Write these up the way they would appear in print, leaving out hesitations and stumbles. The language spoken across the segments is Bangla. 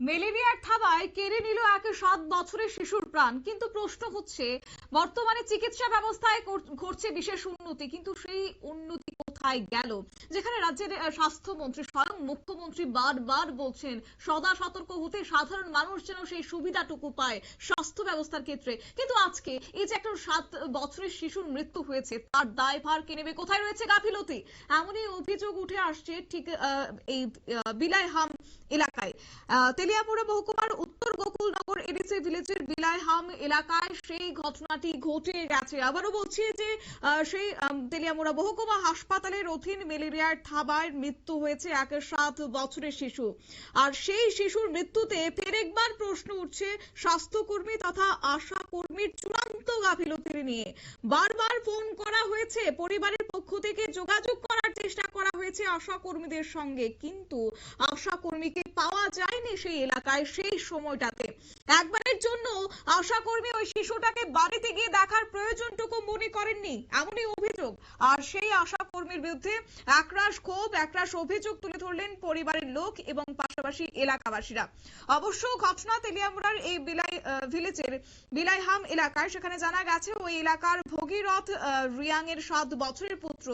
ম্যালেরিয়ার থাবায় কেড়ে নিল এক 7 বছরের শিশুর প্রাণ। কিন্তু প্রশ্ন হচ্ছে, বর্তমানে চিকিৎসা ব্যবস্থায় ঘটছে বিশেষ উন্নতি, কিন্তু সেই উন্নতি কোথায় গেল? যেখানে রাজ্যের স্বাস্থ্যমন্ত্রী স্বয়ং মুখ্যমন্ত্রী বারবার বলছেন সদা সতর্ক হতে, সাধারণ মানুষ যেন সেই সুবিধাটুকু পায় স্বাস্থ্য ব্যবস্থার ক্ষেত্রে, কিন্তু আজকে এই যে একটা 7 বছরের শিশুর মৃত্যু হয়েছে, তার দায়ভার কে নেবে? কোথায় রয়েছে গাফিলতি? এমনই অভিযোগ উঠে আসছে ঠিক এই বিলাইহাম এলাকায়। তেলিয়ামুড়া মহকুমার উত্তর গোকুলনগর এডিসি ভিলেজের বিলাইহাম এলাকায় সেই ঘটনাটি ঘটে গেছে। আবারও বলছি যে সেই তেলিয়ামুড়া মহকুমা হাসপাতালের অধীন ম্যালেরিয়ার থাবায় মৃত্যু হয়েছে এক 7 বছরের শিশু। আর সেই শিশুর মৃত্যুতে ফের একবার প্রশ্ন উঠছে স্বাস্থ্যকর্মী তথা আশা কর্মীর চূড়ান্ত গাফিলতি নিয়ে। বারবার ফোন করা হয়েছে, পরিবারের পক্ষ থেকে যোগাযোগ করার চেষ্টা করা হয়েছে আশা কর্মীদের সঙ্গে, কিন্তু আশা কর্মীকে পাওয়া যায়নি সেই এলাকায় সেই সময়টাতে। একবারের জন্য আশা কর্মী ওই শিশুটাকে বাড়িতে গিয়ে দেখার প্রয়োজনটুকু মনে করেননি, এমনই অভিযোগ। আর সেই আশা কর্মীর বিরুদ্ধে একরাশ ক্ষোভ, একরাশ অভিযোগ তুলে ধরলেন পরিবারের লোক এবং পাশাপাশি এলাকাবাসীরা। অবশ্য ঘটনা তেলিয়ামুড়ার এই ভিলেজের বিলাইহাম এলাকায়। সেখানে জানা গেছে ওই এলাকার ভগীরথ রিয়াং এর 7 বছরের পুত্র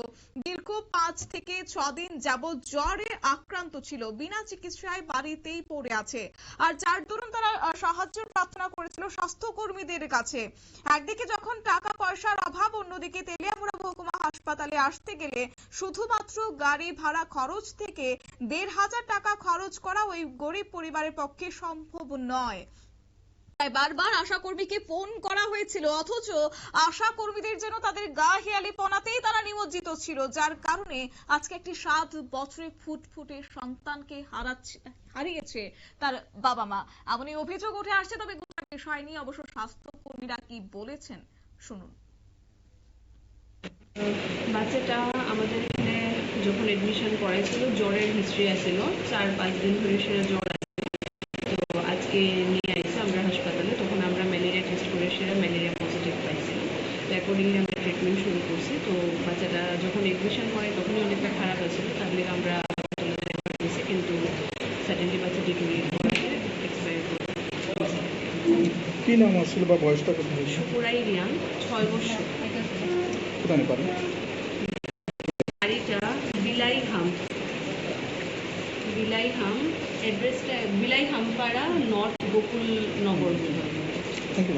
দীর্ঘ 5 থেকে 6 দিন যাবৎ জ্বরে আক্রান্ত ছিল, বিনা চিকিৎসায় বাড়িতেই পড়ে আছে। আর যার দরুন তারা সাহায্য প্রার্থনা করেছিল স্বাস্থ্যকর্মীদের কাছে। একদিকে যখন টাকা পয়সার অভাব, অন্যদিকে তেলিয়ামুড়া মহকুমা হাসপাতালে আসতে গেলে শুধুমাত্র গাড়ি ভাড়া খরচ থেকে 1,500 টাকা খরচ করা ওই গরিব পরিবারের পক্ষে সম্ভব নয়। তাই বারবার আশা কর্মীকে ফোন করা হয়েছিল, অথচ আশা কর্মীদের যেন তাদের গা হেয়ালি পনাতেই তারা নিমজ্জিত ছিল, যার কারণে আজকে একটি 7 বছরের ফুটফুটে সন্তানকে হারিয়েছে তার বাবা মা। এমনই অভিযোগ উঠে আসছে। তবে গোটা বিষয় নিয়ে অবশ্য স্বাস্থ্যকর্মীরা কি বলেছেন শুনুন। বাচ্চাটা আমাদের এখানে যখন এডমিশন করেছিল জ্বরের হিস্ট্রি আছিল, 4-5 দিন ধরে সেটা জ্বর। তো আজকে নিয়ে আইছে আমরা হাসপাতালে, তখন আমরা ম্যালেরিয়া টেস্ট করে সেটা ম্যালেরিয়া পজিটিভ পাইছিল। তো অ্যাকর্ডিংলি আমরা ট্রিটমেন্ট শুরু করছি। তো বাচ্চাটা যখন এডমিশন হয় তখনই অনেকটা খারাপ আছিল, তার লিগে আমরা দিয়েছি, কিন্তু সাডেনলি বাচ্চা ডিটোরিয়েট করে এক্সপায়ার করে। কি নাম আসলে বা বয়সটা কত? সুপুরাই রিয়াং, 6 বছর। কোথায় পারেন? বাড়িটা বিলাইহাম, অ্যাড্রেসটা বিলাইহাম পাড়া, নর্থ গোকুলনগর। Thank you.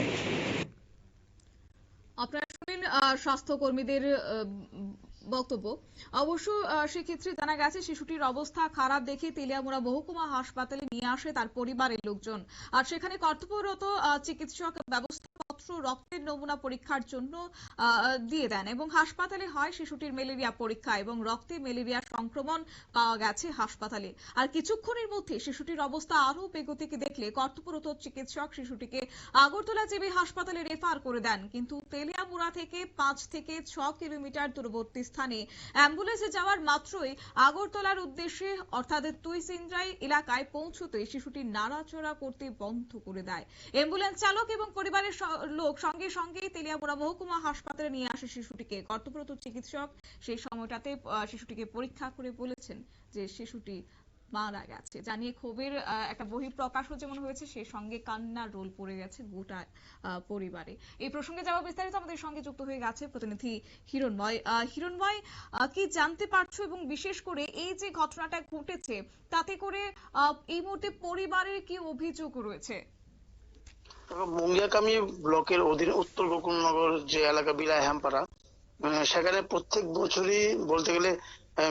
আপনারা শুনেন স্বাস্থ্যকর্মীদের বক্তব্য। অবশ্য সেক্ষেত্রে জানা গেছে শিশুটির অবস্থা খারাপ দেখে তেলিয়ামুড়া মহকুমা হাসপাতালে নিয়ে আসে তার পরিবারের লোকজন। আর সেখানে কর্তব্যরত চিকিৎসক ব্যবস্থাপত্র রক্তের নমুনা পরীক্ষার জন্য দিয়ে দেন এবং হাসপাতালে হয় শিশুটির ম্যালেরিয়া পরীক্ষা এবং রক্তে ম্যালেরিয়া সংক্রমণ পাওয়া গেছে হাসপাতালে। আর কিছুক্ষণের মধ্যে শিশুটির অবস্থা আরো বেগতিক দেখলে কর্তব্যরত চিকিৎসক শিশুটিকে আগরতলা জেবি হাসপাতালে রেফার করে দেন। কিন্তু তেলিয়ামুড়া থেকে 5 থেকে 6 কিলোমিটার দূরবর্তী স্থানে অ্যাম্বুলেন্সে যাওয়ার মাত্রই আগরতলার উদ্দেশ্যে অর্থাৎ তুইসিন্দ্রাই এলাকায় পৌঁছতে শিশুটি নাড়াচড়া করতে বন্ধ করে দেয়। অ্যাম্বুলেন্স চালক এবং পরিবারের লোক সঙ্গে সঙ্গেই তেলিয়ামুড়া মহকুমা হাসপাতালে নিয়ে আসে শিশুটিকে। কর্তব্যরত চিকিৎসক সেই সময়টাতে শিশুটিকে পরীক্ষা করে বলেছেন যে শিশুটি মারা গেছে। জানিয়ে ক্ষোভের একটা বহিঃপ্রকাশও যেমন হয়েছে, সেই সঙ্গে কান্নার রোল পড়ে গেছে গোটা পরিবারে। এই প্রসঙ্গে যাওয়া বিস্তারিত আমাদের সঙ্গে যুক্ত হয়ে গেছে প্রতিনিধি হিরণময়। হিরণময়, কি জানতে পারছো এবং বিশেষ করে এই যে ঘটনাটা ঘটেছে তাতে করে এই মুহূর্তে পরিবারের কি অভিযোগ রয়েছে? মুঙ্গিয়াকামি ব্লকের অধীন উত্তর গোকুলনগর যে এলাকা বিলাইহামপাড়া, সেখানে প্রত্যেক বছরই বলতে গেলে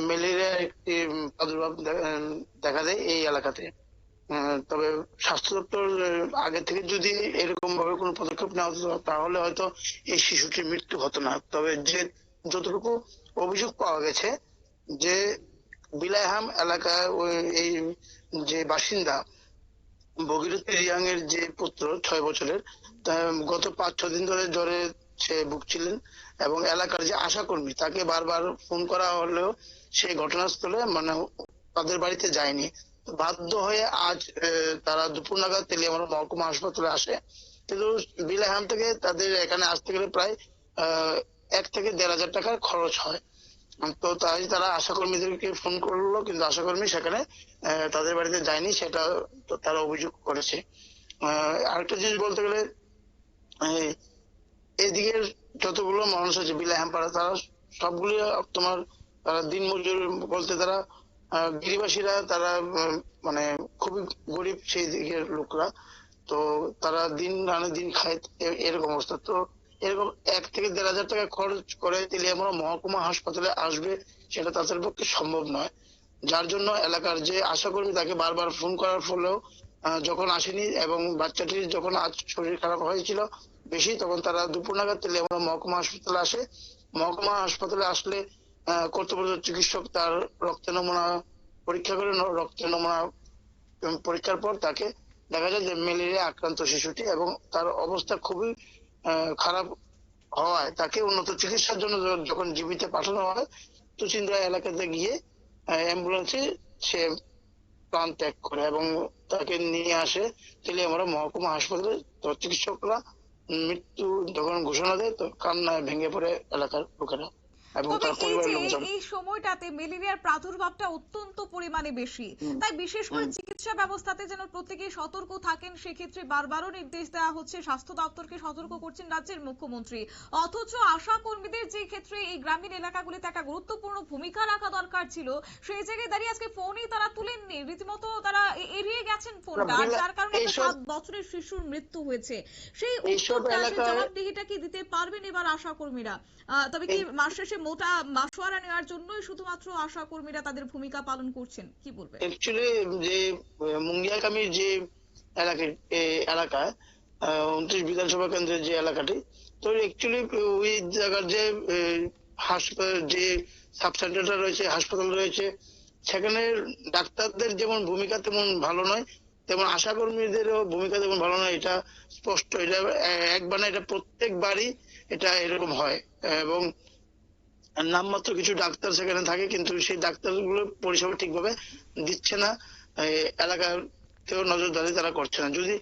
ম্যালেরিয়ার একটি প্রাদুর্ভাব দেখা দেয় এই এলাকাতে। তবে স্বাস্থ্য দপ্তর আগে থেকে যদি এরকম ভাবে কোনো পদক্ষেপ নেওয়া হতো তাহলে হয়তো এই শিশুটির মৃত্যু হতো না। তবে যে যতটুকু অভিযোগ পাওয়া গেছে যে বিলাইহাম এলাকায় এই যে বাসিন্দা ভগীরথ রিয়াং এর যে পুত্র 6 বছরের, গত 5-6 দিন ধরে জ্বরে সে ভুগছিলেন এবং এলাকার যে আশাকর্মী তাকে বারবার ফোন করা হলেও সে ঘটনাস্থলে মানে তাদের বাড়িতে যায়নি। বাধ্য হয়ে আজ তারা দুপুর নাগাদ তেলিয়ামুড়া মহকুমা হাসপাতালে আসে, কিন্তু বিলাইহাম থেকে তাদের এখানে আসতে গেলে প্রায় 1 থেকে 1,500 টাকার খরচ হয়। তো তাই তারা আশাকর্মীদেরকে ফোন করলো, কিন্তু আশাকর্মী সেখানে তাদের বাড়িতে যায়নি, সেটা তো তারা অভিযোগ করেছে। আরেকটা জিনিস বলতে গেলে, এই এদিকের যতগুলো মানুষ আছে বিলাইহামপাড়া, তারা সবগুলি তোমার তারা দিনমজুর বলতে তারা গিরিবাসীরা, তারা মানে খুবই গরিব সেই দিকের লোকরা। তো তারা দিন আনে দিন খায়, এরকম অবস্থা। তো এরকম 1 থেকে 1,500 টাকা খরচ করে তেলিয়ামুড়া মহকুমা হাসপাতালে আসবে, সেটা তাদের পক্ষে সম্ভব নয়। যার জন্য এলাকার যে আশাকর্মী তাকে বারবার ফোন করার ফলেও যখন আসেনি, এবং বাচ্চাটির যখন আজ শরীর খারাপ হয়েছিল বেশি, তখন তারা দুপুর নাগাদ তেলিয়ামুড়া মহকুমা হাসপাতালে আসে। মহকুমা হাসপাতালে আসলে কর্তব্যরত চিকিৎসক তার রক্তের নমুনা পরীক্ষা করে, রক্তের নমুনা পরীক্ষার পর তাকে দেখা যায় যে ম্যালেরিয়া আক্রান্ত শিশুটি, এবং তার অবস্থা খুবই খারাপ হওয়ায় তাকে উন্নত চিকিৎসার জন্য যখন জীবিতে পাঠানো হয়, তুচিন্দ্রা এলাকাতে গিয়ে অ্যাম্বুলেন্সে সে প্রাণ ত্যাগ করে, এবং তাকে নিয়ে আসে তেলিয়ামুড়া মহকুমা হাসপাতালে। তো চিকিৎসকরা মৃত্যু যখন ঘোষণা দেয়, তো কান্নায় ভেঙে পড়ে এলাকার লোকেরা এবং তবে তার এই পরিবারের যে লোকজন। এই সময়টাতে ম্যালেরিয়ার প্রাদুর্ভাবটা অত্যন্ত পরিমাণে বেশি, তাই বিশেষ করে চিকিৎসা ব্যবস্থাতে যেন প্রত্যেকেই সতর্ক থাকেন, সেক্ষেত্রে বারবারও নির্দেশ দেওয়া হচ্ছে, স্বাস্থ্য দপ্তরকে সতর্ক করছেন রাজ্যের মুখ্যমন্ত্রী। অথচ আশা কর্মীদের যে ক্ষেত্রে এই গ্রামীণ এলাকাগুলিতে একটা গুরুত্বপূর্ণ ভূমিকা রাখা দরকার ছিল, সেই জায়গায় দাঁড়িয়ে আজকে ফোনই তারা তুলেননি, রীতিমতো তারা এড়িয়ে গেছেন ফোনটা, আর যার কারণে একটা 7 বছরের শিশুর মৃত্যু হয়েছে। সেই উত্তরটা, সেই জবাবদিহিটা কি দিতে পারবেন এবার আশা কর্মীরা? তবে কি মাস শেষে মোটা মাসোয়ারা নেওয়ার জন্যই শুধুমাত্র আশা কর্মীরা তাদের ভূমিকা পালন করছেন, কি বলবেন? অ্যাকচুয়ালি যে মুঙ্গিয়াকামীর যে এলাকায় 29 বিধানসভা কেন্দ্রের যে এলাকাটি, তো অ্যাকচুয়ালি ওই জায়গার যে হাসপাতাল, যে সাব সেন্টারটা রয়েছে, হাসপাতাল রয়েছে, সেখানে ডাক্তারদের যেমন ভূমিকা তেমন ভালো নয়, তেমন আশা কর্মীদেরও ভূমিকা তেমন ভালো নয়। এটা স্পষ্ট, এটা একবার না, এটা প্রত্যেকবারই এটা এরকম হয়। এবং নামমাত্র কিছু ডাক্তার সেখানে থাকে, কিন্তু সেই ডাক্তারগুলো পরিষেবা ঠিকভাবে দিচ্ছে না, এলাকার কেউ নজরদারি তারা করছে না। যদি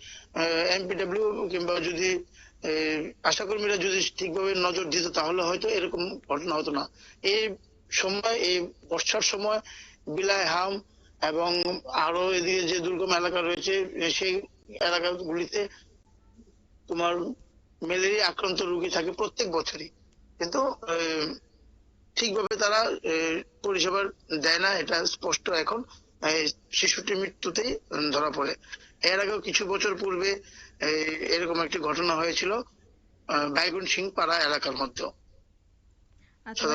এমপিডব্লিউ কিংবা যদি আশাকর্মীরা যদি ঠিকভাবে নজর দিত, তাহলে হয়তো এরকম ঘটনা হতো না। এই সময়, এই বর্ষার সময় বিলাইহাম এবং আরো এদিকে যে দুর্গম এলাকা রয়েছে, সেই এলাকাগুলিতে তোমার ম্যালেরিয়া আক্রান্ত রোগী থাকে প্রত্যেক বছরই, কিন্তু ঠিকভাবে তারা পরিষেবা দেয় না, এটা স্পষ্ট। এখন শিশুটির মৃত্যুতেই ধরা পড়ে। এর আগেও কিছু বছর পূর্বে এরকম একটি ঘটনা হয়েছিল বাইগুন সিং পাড়া এলাকার মধ্যে। আচ্ছা,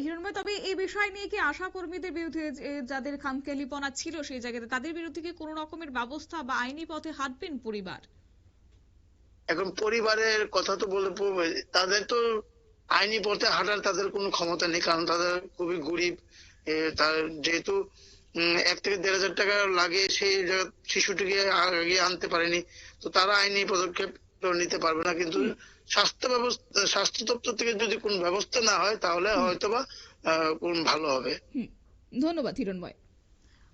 হিরণময়, তবে এই বিষয় নিয়ে কি আশা কর্মীদের বিরুদ্ধে যাদের খামখেয়ালিপনা ছিল সেই জায়গাতে, তাদের বিরুদ্ধে কি কোনো রকমের ব্যবস্থা বা আইনি পথে হাঁটবেন পরিবার? এখন পরিবারের কথা তো বলে তাদের তো আইনি পথে হাঁটার তাদের কোনো ক্ষমতা নেই, কারণ তাদের খুবই গরিব। তার যেহেতু 1 থেকে 1,500 টাকা লাগে, সেই শিশুটিকে আগিয়ে আনতে পারেনি, তো তারা আইনি পদক্ষেপ নিতে পারবে না। কিন্তু স্বাস্থ্য দপ্তর থেকে যদি কোন ব্যবস্থা না হয়, তাহলে হয়তোবা কোন ভালো হবে। ধন্যবাদ হিরণময়।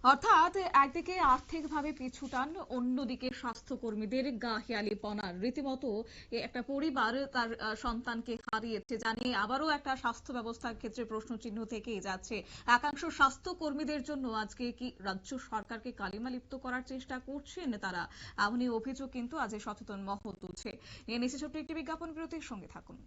অর্থাৎ একদিকে আর্থিকভাবে পিছুটান, অন্যদিকে স্বাস্থ্যকর্মীদের গাহিয়ালিপনার রীতিমতো একটা পরিবার তার সন্তানকে হারিয়েছে, জানিয়ে আবারও একটা স্বাস্থ্য ব্যবস্থার ক্ষেত্রে প্রশ্নচিহ্ন থেকেই যাচ্ছে। একাংশ স্বাস্থ্যকর্মীদের জন্য আজকে কি রাজ্য সরকারকে কালিমা লিপ্ত করার চেষ্টা করছেন তারা, এমনই অভিযোগ কিন্তু আজ সচেতন মহল তুলছে। নিয়ে নিচ্ছে ছোট্ট একটি বিজ্ঞাপন বিরতির, সঙ্গে থাকুন।